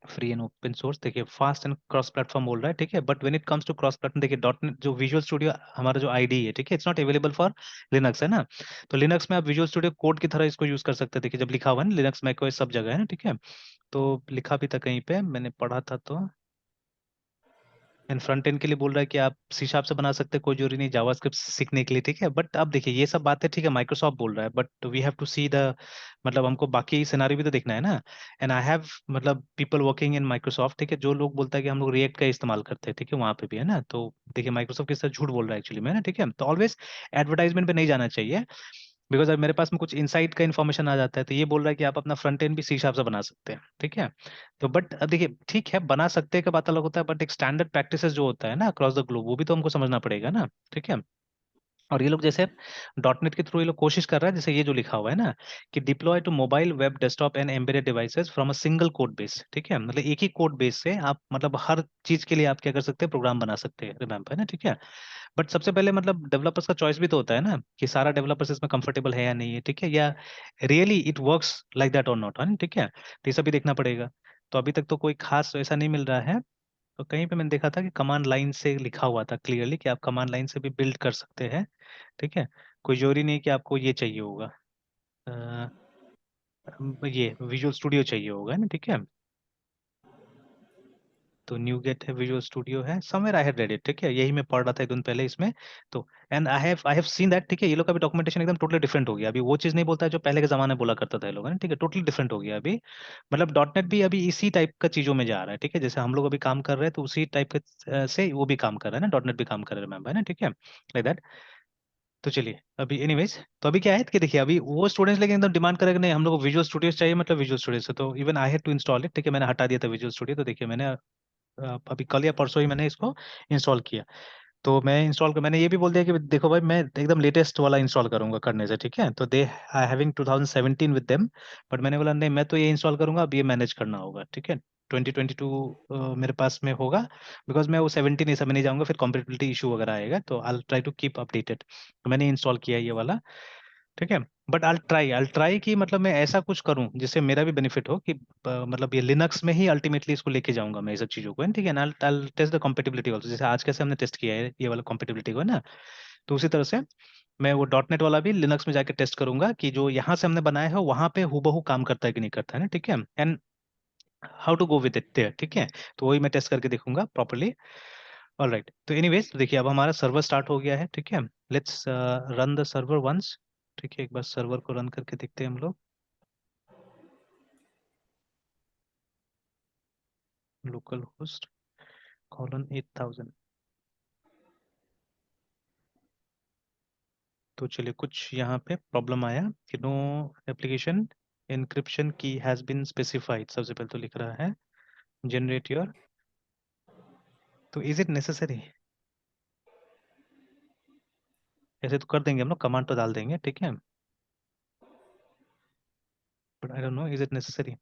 फ्री एंड ओपन सोर्स, देखिए फास्ट एंड क्रॉस प्लेटफॉर्म बोल रहा है, ठीक है, but when it comes to cross platform देखिए .NET जो विजुअल स्टूडियो हमारा जो आईडी है, ठीक है, it's not available for Linux, है ना। तो लिनक्स में आप विजुअल स्टूडियो कोड की तरह इसको यूज कर सकते हैं, देखिए जब लिखा हुआ है ना लिनक्स मैक सब जगह है ना, ठीक है। तो लिखा भी था कहीं पे मैंने पढ़ा था, तो एंड फ्रंट एंड के लिए बोल रहा है कि आप C# से बना सकते हैं, कोई जरूरी नहीं जावास्क्रिप्ट सीखने के लिए, ठीक है। बट अब देखिए ये सब बातें ठीक है माइक्रोसॉफ्ट बोल रहा है, but we have to see the मतलब हमको बाकी सिनारी भी तो देखना है ना। एंड आई हैव मतलब पीपल वर्किंग इन माइक्रोसॉफ्ट, ठीक है, जो लोग बोलता है कि हम लोग रिएक्ट का इस्तेमाल करते हैं, ठीक है, वहां पे भी है ना। तो देखिए माइक्रोसॉफ्ट किस तरह झूठ बोल रहा है एक्चुअली में ना, ठीक है, तो ऑलवेज एडवर्टाइजमेंट पे नहीं जाना चाहिए, बिकॉज अब मेरे पास में कुछ इनसाइट का इन्फॉर्मेशन आ जाता है, तो ये बोल रहा है कि आप अपना फ्रंट एंड भी C# से बना सकते हैं, ठीक है। तो बट अब देखिए ठीक है बना सकते हैं का बात अलग होता है, बट एक स्टैंडर्ड प्रैक्टिसेस जो होता है ना अक्रॉस द ग्लोब वो भी तो हमको समझना पड़ेगा ना, ठीक है। और ये लोग जैसे .NET के थ्रू ये लोग कोशिश कर रहा है, जैसे ये जो लिखा हुआ है ना कि deploy to mobile web desktop and embedded devices from a single code base, ठीक है, मतलब एक ही कोड बेस से आप मतलब हर चीज के लिए आप क्या कर सकते हैं प्रोग्राम बना सकते हैं, रिमेम्बर, है ना, ठीक है। बट सबसे पहले मतलब डेवलपर्स का चॉइस भी तो होता है ना, कि सारा डेवलपर्स इसमें कंफर्टेबल है या नहीं है, ठीक है, या really it works like that और नॉट, है ना, ठीक है, तो ये सब भी देखना पड़ेगा। तो अभी तक तो कोई खास ऐसा नहीं मिल रहा है। तो कहीं पे मैंने देखा था कि कमांड लाइन से लिखा हुआ था क्लियरली कि आप कमांड लाइन से भी बिल्ड कर सकते हैं, ठीक है, कोई जरूरी नहीं कि आपको ये चाहिए होगा, ये विजुअल स्टूडियो चाहिए होगा, है ना, ठीक है। तो न्यू गेट है, विजुअल स्टूडियो है, somewhere I have read it, ठीक है, यही मैं पढ़ रहा था एक दिन पहले इसमें। तो and I have seen that, ठीक है, ये लोग का भी डॉक्यूमेंटेशन एकदम टोटली डिफरेंट हो गया अभी, वो चीज़ नहीं बोलता है जो पहले के जमाने में बोला करता था ये लोग, है ना, ठीक है, टोटली डिफरेंट हो गया अभी। मतलब डॉट नेट भी अभी इसी टाइप का चीज़ों में जा रहा है, ठीक है, जैसे हम लोग अभी काम कर रहे हैं तो उसी टाइप के से वो भी काम कर रहा है ना, डॉट नेट भी काम कर रहा है मैम, है ना, ठीक है, लाइक दैट। तो चलिए अभी एनीवेज, तो अभी क्या है कि देखिए अभी वो स्टूडेंट्स लेकिन एकदम डिमांड करेंगे नहीं हम लोग को विजुअल स्टूडियोज चाहिए, मतलब विजुअल स्टूडियो से, तो even I had to install it, ठीक है, मैंने हटा दिया था विजुअल स्टूडियो, तो देखिए मैंने अभी कल या परसों ही मैंने इसको इंस्टॉल किया। तो मैं इंस्टॉल कर मैंने ये भी बोल दिया कि देखो भाई मैं एकदम लेटेस्ट वाला इंस्टॉल करूंगा करने से, ठीक है, तो they I having 2017 with them, but मैंने बोला नहीं मैं तो ये इंस्टॉल करूंगा, अब ये मैनेज करना होगा, ठीक है, 2022 मेरे पास में होगा, बिकॉज मैं वो 17 ये सब में नहीं जाऊंगा, फिर कॉम्पेटिबिलिटी इशू वगैरह आएगा, तो I try to keep updated, तो मैंने इंस्टॉल किया ये वाला, ठीक है। बट आई ट्राई कि मतलब मैं ऐसा कुछ करूं जिससे मेरा भी बेनिफिट हो, कि मतलब ये लिनक्स में ही अल्टीमेटली इसको लेके जाऊंगा मैं ये सब चीज़ों को, है ना, ठीक है ना, आई टेस्ट द कॉम्पेटिबिलिटी ऑल्सो, जैसे आज कैसे हमने टेस्ट किया है ये वाला कॉम्पेटिबिलिटी को, है ना, तो उसी तरह से मैं वो डॉट नेट वाला भी लिनक्स में जाके टेस्ट करूंगा कि जो यहाँ से हमने बनाया है वहाँ पे हूबहू काम करता है कि नहीं करता है ना, ठीक है, and how to go with it there, ठीक है, तो वही मैं टेस्ट करके देखूंगा प्रॉपरली। ऑल राइट, तो एनीवेज तो देखिए अब हमारा सर्वर स्टार्ट हो गया है, ठीक है, let's run the server once, ठीक है, एक बार सर्वर को रन करके देखते हैं हम लोग। Local host colon 8000। तो चलिए कुछ यहाँ पे प्रॉब्लम आया कि नो एप्लीकेशन एन्क्रिप्शन की हैज बीन स्पेसिफाइड, सबसे पहले तो लिख रहा है जनरेट योर, तो इज इट नेसेसरी, ऐसे तो कर देंगे हम लोग, कमांड तो डाल देंगे, ठीक है, but I don't know is it necessary.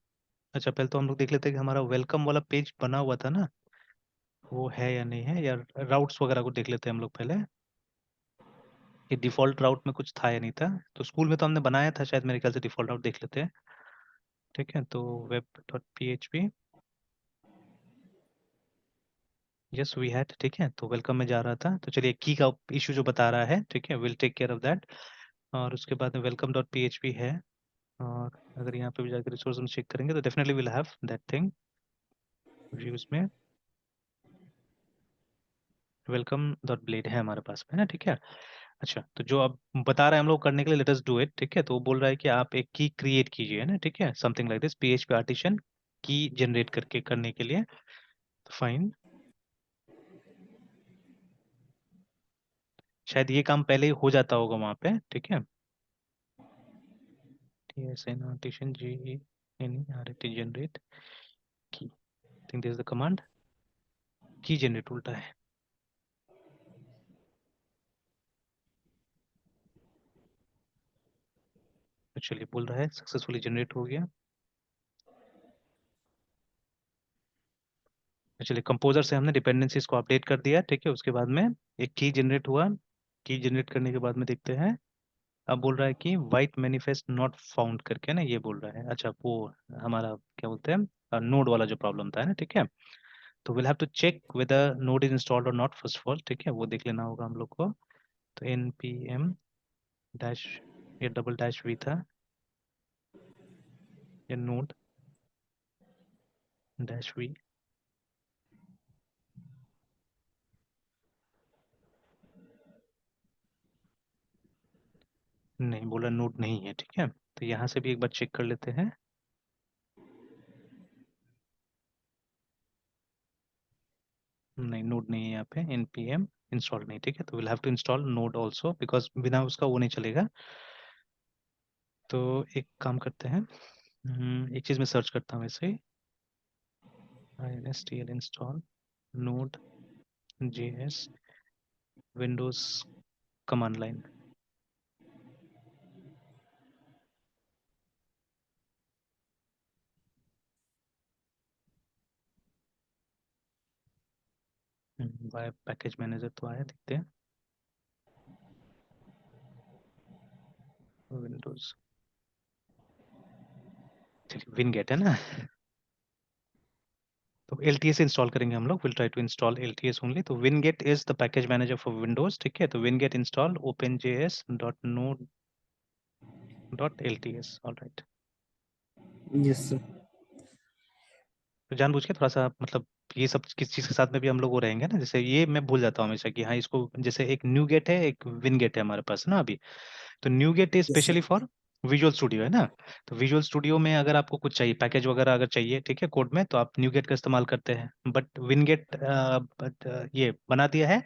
अच्छा पहले तो हम लोग देख लेते हैं कि हमारा वेलकम वाला पेज बना हुआ था ना, वो है या नहीं है, या राउट्स वगैरह को देख लेते हैं हम लोग पहले, कि डिफॉल्ट राउट में कुछ था या नहीं था, तो स्कूल में तो हमने बनाया था शायद, मेरे ख्याल से डिफॉल्ट राउट देख लेते हैं, ठीक है, तो web dot P H P, yes we had, ठीक है, तो वेलकम में जा रहा था, तो चलिए की का इशू जो बता रहा है, ठीक है, will take care of that, और उसके बाद में welcome dot P H P है, और अगर यहाँ पे भी जाकर रिसोर्स हम चेक करेंगे तो definitely will have that thing views में, वेलकम डॉट ब्लेड है हमारे पास में ना, ठीक है। अच्छा तो जो अब बता रहे हैं हम लोग करने के लिए, लेट अस डू इट, ठीक है, तो वो बोल रहा है कि आप एक की क्रिएट कीजिए ना, ठीक है, something like this PHP artisan की जनरेट करके करने के लिए, तो फाइन, शायद ये काम पहले ही हो जाता होगा वहाँ पे, ठीक है, T S N artisan G N R T generate की, think this is the command, की जनरेट उल्टा है, तो चलिए बोल रहा है सक्सेसफुली जनरेट हो गया। तो चलिए कंपोजर से हमने डिपेंडेंसीज को अपडेट कर दिया, ठीक है, उसके बाद में एक की जनरेट हुआ, की जनरेट करने के बाद में देखते हैं, अब बोल रहा है कि वाइट मैनिफेस्ट नॉट फाउंड करके ना, ये बोल रहा है, अच्छा वो हमारा क्या बोलते हैं नोड वाला जो प्रॉब्लम था ना, ठीक है, तो will have to check whether node is installed और नॉट, फर्स्ट ऑफ ऑल, ठीक है, वो देख लेना होगा हम लोग को, तो एन पी एम डैश, ये डबल डैश वी था, ये नोड डैश वी, नहीं बोला नोड नहीं है, ठीक है, तो यहाँ से भी एक बार चेक कर लेते हैं, नहीं नोड नहीं है यहाँ पे, npm इंस्टॉल नहीं, ठीक है, तो will have to install node also, because बिना उसका वो नहीं चलेगा। तो एक काम करते हैं, एक चीज़ मैं सर्च करता हूँ वैसे, instll install node JS Windows command line, why package manager तो आया, देखते हैं, विंडोज, चलिए विनगेट है ना, तो LTS इंस्टॉल करेंगे हम लोग, will try to install LTS only. तो WinGet is the package manager for Windows, ठीक है। तो winget install openjs.node.lts, alright. Yes sir. तो जानबूझ के थोड़ा सा मतलब ये सब किस चीज़ के साथ में भी हम लोग वो रहेंगे ना, जैसे ये मैं भूल जाता हूँ हमेशा कि हाँ इसको, जैसे एक न्यू गेट है एक विन गेट है हमारे पास ना अभी। तो NuGet is yes specially sir. For visual studio है ना। तो विजुअल स्टूडियो में अगर आपको कुछ चाहिए पैकेज वगैरह अगर चाहिए, ठीक है, कोड में, तो आप न्यू गेट का इस्तेमाल करते हैं। बट विन गेट ये बना दिया है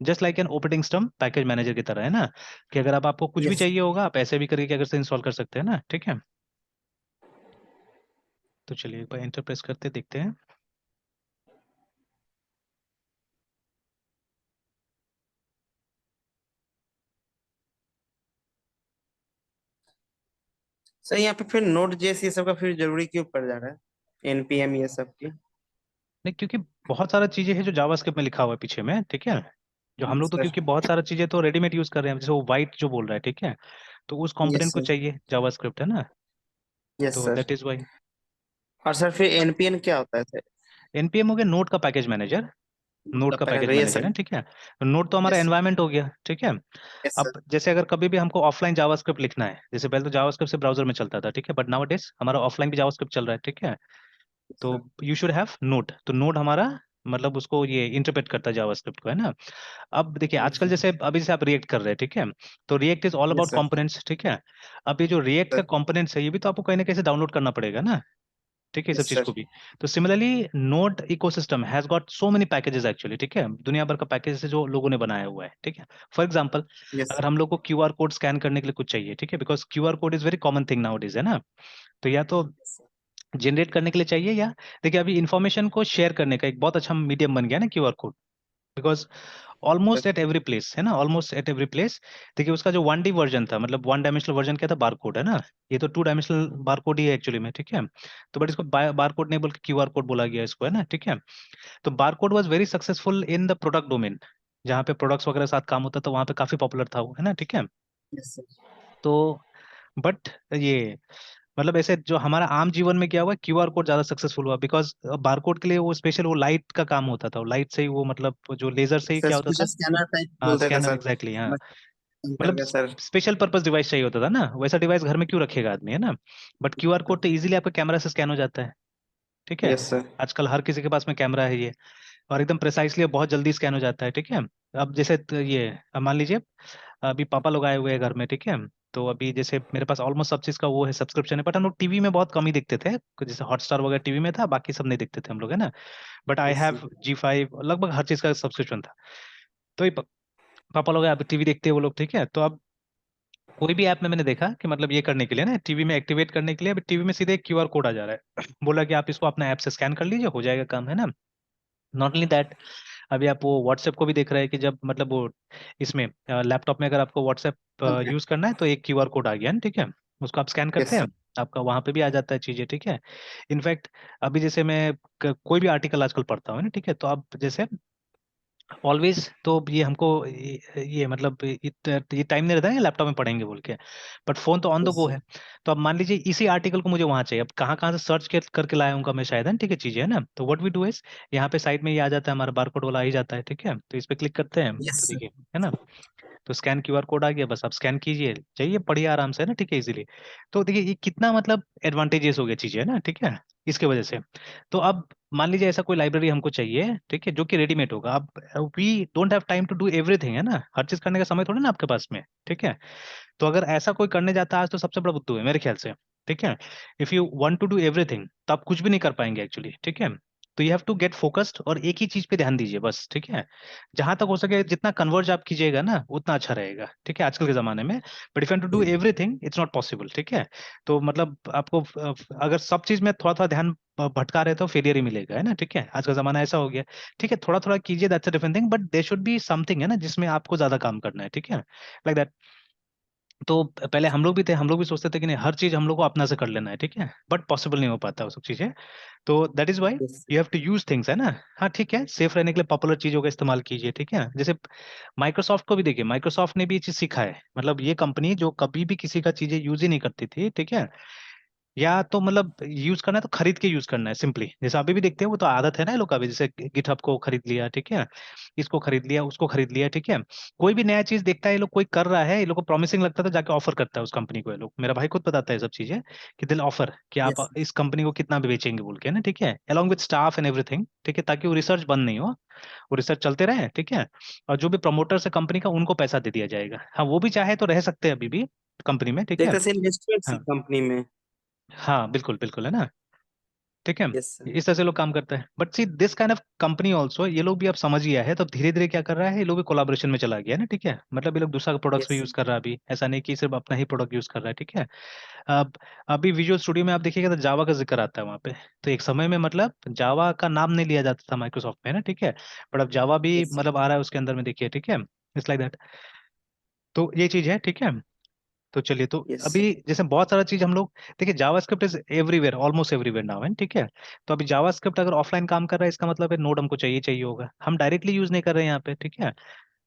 just like an operating system package manager की तरह, है ना, कि अगर आप आपको कुछ भी यस। चाहिए होगा आप ऐसे भी करके अगर से इंस्टॉल कर सकते हैं ना, ठीक है। तो चलिए एक बार एंटर प्रेस करते देखते हैं। सर यहाँ पे फिर नोट जेएस ये सब का फिर जरूरी क्यों पड़ जा रहा है, एनपीएम ये सब की? नहीं, क्योंकि बहुत सारा चीजें हैं जो जावास्क्रिप्ट में लिखा हुआ है पीछे में, ठीक है। जो हम यस लोग तो सर। क्योंकि बहुत सारा चीजें तो रेडीमेड यूज कर रहे हैं, जैसे वो वाइट जो बोल रहा है, ठीक है, तो उस यस कंपोनेंट को सर। चाहिए जावास्क्रिप्ट, है ना। यस तो सर। That is why. और सर फिर एनपीएन क्या होता है सर? एनपीएम हो गया नोड का पैकेज मैनेजर, नोड का पैकेज यस मैनेजर सर। है, ठीक है। नोड तो हमारा यस। एनवायरनमेंट हो गया, ठीक है। Yes sir. अब जैसे अगर कभी भी हमको ऑफलाइन जावास्क्रिप्ट लिखना है, जैसे पहले तो जावास्क्रिप्ट से ब्राउजर में चलता था, ठीक है, बट नाउ डेज हमारा ऑफलाइन भी जावास्क्रिप्ट चल रहा है, ठीक है। तो sir. You should have node, तो नोड हमारा मतलब उसको ये इंटरप्रेट करता है जावास्क्रिप्ट को, है ना। अब देखिए यस आजकल सर। जैसे अभी जैसे आप रिएक्ट कर रहे हैं, ठीक है, तो react is all yes about sir. Components, ठीक है। अब ये जो रिएक्ट का सर। कंपोनेंट्स है ये भी तो आपको कहीं ना कहीं से डाउनलोड करना पड़ेगा ना, ठीक है, ये सब यस चीज को सर। भी। तो similarly node ecosystem has got so many packages actually, ठीक है, दुनिया भर का पैकेज है जो लोगों ने बनाया हुआ है, ठीक है। For example yes. अगर हम लोग को क्यूआर कोड स्कैन करने के लिए कुछ चाहिए, ठीक है, because QR code is very common thing now is, है ना। तो या तो जनरेट करने के लिए चाहिए, या देखिए अभी इंफॉर्मेशन को शेयर करने का एक बहुत अच्छा मीडियम बन गया ना QR code, because almost at every place, है ना, ऑलमोस्ट एट एवरी प्लेस। देखिए उसका जो 1D वर्जन था, मतलब वन डायमेंशनल वर्जन क्या था, बार कोड, है ना। ये तो 2 डायमेंशनल बार कोड ही है एक्चुअली में, ठीक है। तो बट इसको बार कोड नहीं बोल के क्यूआर कोड बोला गया इसको, है ना, ठीक है। तो bar code was very successful in the product domain, जहाँ पे प्रोडक्ट्स वगैरह साथ काम होता था वहाँ पे काफी पॉपुलर था वो, है ना, ठीक है। Yes sir. तो बट ये मतलब ऐसे जो हमारा आम जीवन में क्या हुआ, क्यूआर कोड ज्यादा सक्सेसफुल हुआ, बिकॉज बारकोड के लिए वो स्पेशल वो लाइट का काम होता था, वो लाइट से ही वो मतलब जो लेजर से ही क्या सर होता कुछ था। स्कैनर टाइप हाँ बोलते थे स्कैनर, सर। एग्जैक्टली, हाँ। बस मतलब करके सर। स्पेशल पर्पस डिवाइस चाहिए होता था ना, वैसा डिवाइस घर में क्यों रखेगा आदमी, है ना। बट क्यूआर कोड तो इजीली आपका कैमरा से स्कैन हो जाता है, ठीक है। Yes sir. आजकल हर किसी के पास में कैमरा है ये, और एकदम प्रिसाइसली बहुत जल्दी स्कैन हो जाता है, ठीक है। अब जैसे ये अब मान लीजिए अभी पापा लोग आए हुए हैं घर में, ठीक है। तो अभी जैसे मेरे पास ऑलमोस्ट सब चीज का वो है सब्सक्रिप्शन है, बट हम लोग टीवी में बहुत कम ही देखते थे, जैसे हॉटस्टार वगैरह टीवी में था, बाकी सब नहीं देखते थे हम लोग, है ना। But I yes have sir. G5, लगभग हर चीज का सब्सक्रिप्शन था। तो ये पापा लोग अब टीवी देखते हैं वो लोग, ठीक है। तो अब कोई भी ऐप में मैंने देखा कि मतलब ये करने के लिए ना, टीवी में एक्टिवेट करने के लिए अभी टीवी में सीधे एक क्यूआर कोड आ जा रहा है बोला कि आप इसको अपना ऐप से स्कैन कर लीजिए, हो जाएगा काम, है ना। नॉट ओनली दैट, अभी आप वो व्हाट्सएप को भी देख रहे हैं कि जब मतलब वो इसमें लैपटॉप में अगर आपको व्हाट्सएप यूज करना है तो एक क्यूआर कोड आ गया है ना, ठीक है। उसको आप स्कैन करते यस हैं, सर। आपका वहां पे भी आ जाता है चीजें, ठीक है। इनफैक्ट अभी जैसे मैं कोई भी आर्टिकल आजकल पढ़ता हूँ ना, ठीक है, तो आप जैसे ऑलवेज तो ये हमको ये मतलब ये टाइम नहीं रहता है लैपटॉप में पढ़ेंगे बोल के, बट फोन तो on the yes go sir. है। तो अब मान लीजिए इसी आर्टिकल को मुझे वहां चाहिए, अब कहाँ कहाँ से सर्च करके लाया हूँ मैं शायद, है ना, ठीक है, चीजें, है ना। तो व्हाट वी डू इज यहाँ पे साइड में ये आ जाता है, हमारा बारकोड वाला आ ही जाता है, ठीक है। तो इस पे क्लिक करते हैं यस तो सर। देखिए, है ना। तो स्कैन क्यूआर कोड आ गया, बस आप स्कैन कीजिए, जाइए पढ़िए आराम से, है ना, ठीक है, इजीली। तो देखिए ये कितना मतलब एडवांटेजेस हो गया चीजें, है ना, ठीक है, इसके वजह से। तो अब मान लीजिए ऐसा कोई लाइब्रेरी हमको चाहिए, ठीक है, जो कि रेडीमेड होगा। अब we don't have time to do everything, है ना, हर चीज करने का समय थोड़ा ना आपके पास में, ठीक है। तो अगर ऐसा कोई करने जाता है आज तो सबसे बड़ा बुद्धू है मेरे ख्याल से, ठीक है। If you want to do everything तो आप कुछ भी नहीं कर पाएंगे एक्चुअली, ठीक है। तो you have to get focused और एक ही चीज पे ध्यान दीजिए बस, ठीक है। जहां तक हो सके जितना कन्वर्ज आप कीजिएगा ना उतना अच्छा रहेगा, ठीक है, आजकल के जमाने में। But if you to do everything it's not possible, ठीक है। तो मतलब आपको अगर सब चीज में थोड़ा थोड़ा ध्यान भटका रहे तो फेलियर ही मिलेगा, है ना, ठीक है, आज का जमाना ऐसा हो गया। ठीक है, थोड़ा थोड़ा कीजिए, that's a different thing, but there should be something, है ना, जिसमें आपको ज्यादा काम करना है, ठीक है, लाइक दैट। तो पहले हम लोग भी थे, हम लोग भी सोचते थे कि नहीं हर चीज हम लोग को अपना से कर लेना है, ठीक है, बट पॉसिबल नहीं हो पाता वो सब चीजें। तो that is why yes you have to use things, है ना। हाँ ठीक है, सेफ रहने के लिए पॉपुलर चीजों का इस्तेमाल कीजिए, ठीक है। जैसे माइक्रोसॉफ्ट को भी देखिए, माइक्रोसॉफ्ट ने भी ये चीज सीखा है, मतलब ये कंपनी जो कभी भी किसी का चीजें यूज ही नहीं करती थी, ठीक है, या तो मतलब यूज करना है तो खरीद के यूज करना है सिंपली। जैसे अभी भी देखते हैं, वो तो आदत है ना ये लोग का भी, जैसे गिटहब को खरीद लिया, ठीक है, इसको खरीद लिया, उसको खरीद लिया, ठीक है। कोई भी नया चीज देखता है ये लोग, कोई कर रहा है, ये लोग को प्रॉमिसिंग लगता है तो जाके ऑफर करता है उस कंपनी को। ये लोग, मेरा भाई खुद बताता है ये सब चीजें, कि दिल ऑफर कि आप यस इस कंपनी को कितना भी बेचेंगे बोल के ना, ठीक है, along with staff and everything, ठीक है, ताकि वो रिसर्च बंद नहीं हो, वो रिसर्च चलते रहे, ठीक है। और जो भी प्रमोटर्स है कंपनी का, उनको पैसा दे दिया जाएगा। हाँ वो भी चाहे तो रह सकते हैं अभी भी कंपनी में, ठीक तो एक है। तरह से इन्वेस्टमेंट हाँ कंपनी में। हाँ बिल्कुल बिल्कुल, है ना, ठीक है। Yes sir. इस तरह से लोग काम करते हैं, but see this kind of company also, ये लोग भी अब समझ गया है, तो धीरे धीरे क्या कर रहा है, ये लोग भी कोलाबोरेशन में चला गया है ना, ठीक है, मतलब ये लोग दूसरा का प्रोडक्ट्स भी यस यूज कर रहा है अभी, ऐसा नहीं कि सिर्फ अपना ही प्रोडक्ट यूज कर रहा है, ठीक है। अब अभी विजुअल स्टूडियो में आप देखिएगा तो जावा का जिक्र आता है वहाँ पे। तो एक समय में मतलब जावा का नाम नहीं लिया जाता था माइक्रोसॉफ्ट में, ना, ठीक है, बट अब जावा भी यस मतलब आ रहा है उसके अंदर में, देखिए, ठीक है, इट्स लाइक दैट। तो ये चीज है, ठीक है। तो चलिए, तो यस अभी जैसे बहुत सारा चीज हम लोग, देखिए JavaScript is everywhere, almost everywhere now, है, ठीक है। तो अभी जावास्क्रिप्ट अगर ऑफलाइन काम कर रहा है, इसका मतलब है नोड हमको चाहिए चाहिए होगा, हम डायरेक्टली यूज नहीं कर रहे हैं यहाँ पे, ठीक है।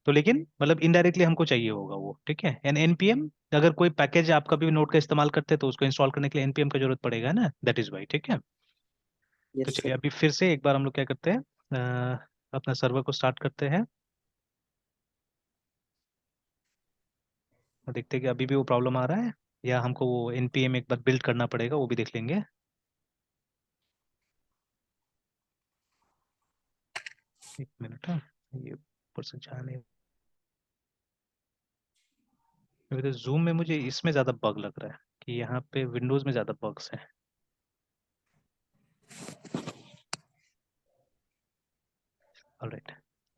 तो लेकिन मतलब इनडायरेक्टली हमको चाहिए होगा वो, ठीक है। एन एनपीएम, अगर कोई पैकेज आप कभी भी नोड का इस्तेमाल करते हैं तो उसको इंस्टॉल करने के लिए एनपीएम का जरूरत पड़ेगा ना, दैट इज वाई, ठीक है। तो यस चलिए सर। अभी फिर से एक बार हम लोग क्या करते हैं, अपना सर्वर को स्टार्ट करते हैं और देखते हैं कि अभी भी वो प्रॉब्लम आ रहा है, या हमको वो एनपीएम एक बार बिल्ड करना पड़ेगा, वो भी देख लेंगे। एक मिनट, हाँ, ये ऊपर से जाने, मेरे जूम में मुझे इसमें ज़्यादा बग लग रहा है कि यहाँ पे विंडोज़ में ज़्यादा बग्स हैं। ऑलराइट,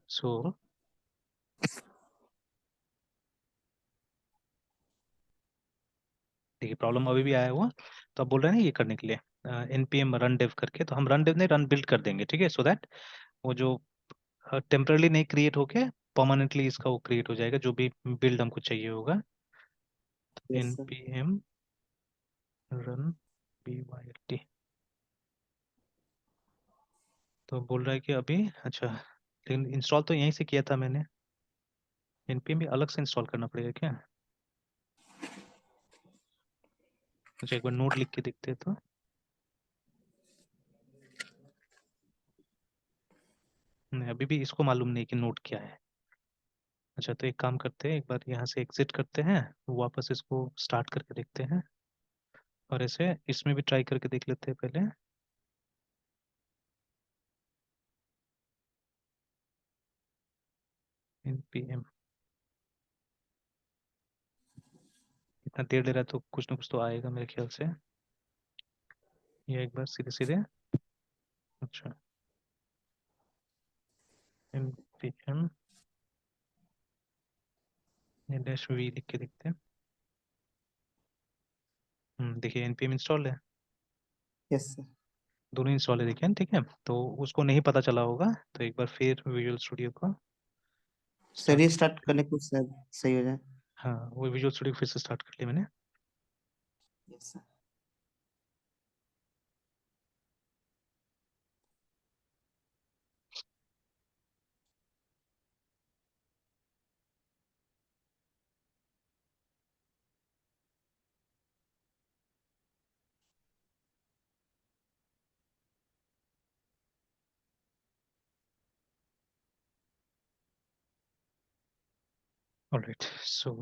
सो देखिए प्रॉब्लम अभी भी आया हुआ, तो आप बोल रहे हैं ना ये करने के लिए npm रन dev करके, तो हम रन dev नहीं, रन बिल्ड कर देंगे, ठीक है, सो दैट वो जो टेम्परली नहीं क्रिएट होके परमानेंटली इसका वो क्रिएट हो जाएगा, जो भी बिल्ड हमको चाहिए होगा। Yes sir. npm run byld, तो बोल रहा है कि अभी, अच्छा, लेकिन इंस्टॉल तो यहीं से किया था मैंने, npm भी अलग से इंस्टॉल करना पड़ेगा क्या। अच्छा एक बार नोट लिख के देखते हैं तो, नहीं अभी भी इसको मालूम नहीं कि नोट क्या है। अच्छा तो एक काम करते हैं, एक बार यहाँ से एग्जिट करते हैं, वापस इसको स्टार्ट करके देखते हैं, और ऐसे इसमें भी ट्राई करके देख लेते हैं पहले। npm इतना देर ले रहा है तो कुछ ना कुछ तो आएगा मेरे ख्याल से, या एक बार सीधे सीधे, अच्छा npm डैश वी लिख के देखते हैं। देखिए npm इंस्टॉल है, यस सर। दोनों इंस्टॉल है, देखिए, ठीक है। तो उसको नहीं पता चला होगा, तो एक बार फिर विजुअल स्टूडियो को सर स्टार्ट ये कर, स्टार्ट करने को शायद सही हो जाए। हाँ वो विजुअल स्टूडियो फिर से स्टार्ट कर लिया मैंने। Yes sir. ऑलराइट, सो